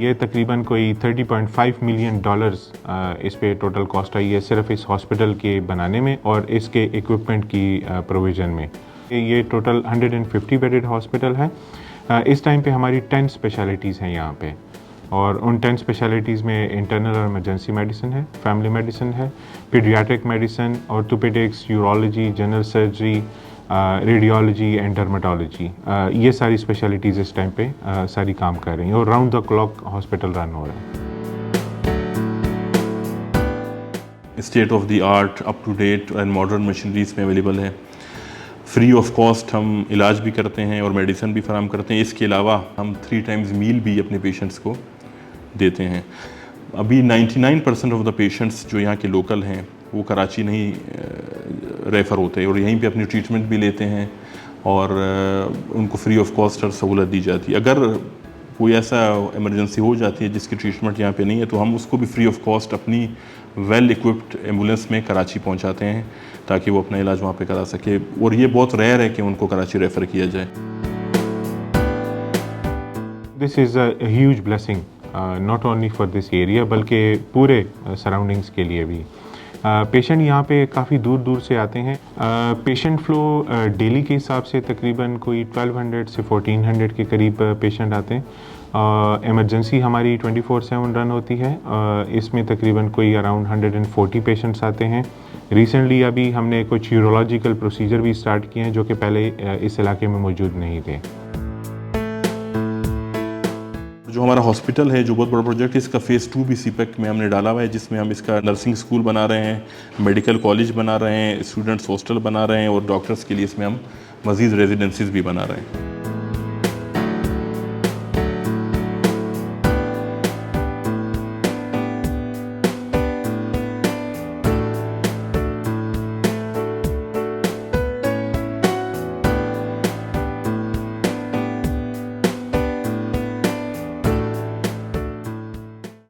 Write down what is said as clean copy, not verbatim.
ये तकरीबन कोई $30.5 मिलियन इस पे टोटल कॉस्ट आई है सिर्फ इस हॉस्पिटल के बनाने में और इसके इक्विपमेंट की प्रोविज़न में। ये टोटल 150 बेडेड हॉस्पिटल है। इस टाइम पे हमारी 10 स्पेशलिटीज़ हैं यहाँ पे और उन 10 स्पेशलिटीज़ में इंटरनल और इमरजेंसी मेडिसिन है, फैमिली मेडिसिन है, paediatric medicine, orthopaedics, urology, general surgery, radiology and dermatology, ये सारी स्पेशलिटीज़ इस टाइम पे सारी काम कर रही हैं और round the clock hospital run हो रहा है। State of the art, up to date and modern machineries में अवेलेबल है। फ्री ऑफ कॉस्ट हम इलाज भी करते हैं और मेडिसिन भी फराम करते हैं। इसके अलावा हम 3 टाइम्स मील भी अपने पेशेंट्स को देते हैं। अभी 99% ऑफ द पेशेंट्स जो यहाँ के लोकल हैं वो कराची नहीं रेफ़र होते और यहीं पे अपनी ट्रीटमेंट भी लेते हैं और उनको फ्री ऑफ कॉस्ट हर सहूलत दी जाती है। अगर कोई ऐसा इमरजेंसी हो जाती है जिसकी ट्रीटमेंट यहाँ पे नहीं है तो हम उसको भी फ्री ऑफ कॉस्ट अपनी वेल इक्विप्ड एम्बुलेंस में कराची पहुँचाते हैं ताकि वो अपना इलाज वहाँ पे करा सके और ये बहुत रेयर है कि उनको कराची रेफ़र किया जाए। This is a huge blessing not only for this area बल्कि पूरे सराउंडिंग्स के लिए भी। पेशेंट यहाँ पे काफ़ी दूर दूर से आते हैं। पेशेंट फ़्लो डेली के हिसाब से तकरीबन कोई 1200 से 1400 के करीब पेशेंट आते हैं। इमरजेंसी हमारी 24/7 रन होती है। इसमें तकरीबन कोई अराउंड 140 पेशेंट्स आते हैं। रिसेंटली अभी हमने कुछ यूरोलॉजिकल प्रोसीजर भी स्टार्ट किए हैं जो कि पहले इस इलाके में मौजूद नहीं थे। जो हमारा हॉस्पिटल है, जो बहुत बड़ा प्रोजेक्ट है, इसका फ़ेज़ 2 भी सीपेक में हमने डाला हुआ है जिसमें हम इसका नर्सिंग स्कूल बना रहे हैं, मेडिकल कॉलेज बना रहे हैं, स्टूडेंट्स हॉस्टल बना रहे हैं और डॉक्टर्स के लिए इसमें हम मज़ीद रेजिडेंसीज़ भी बना रहे हैं।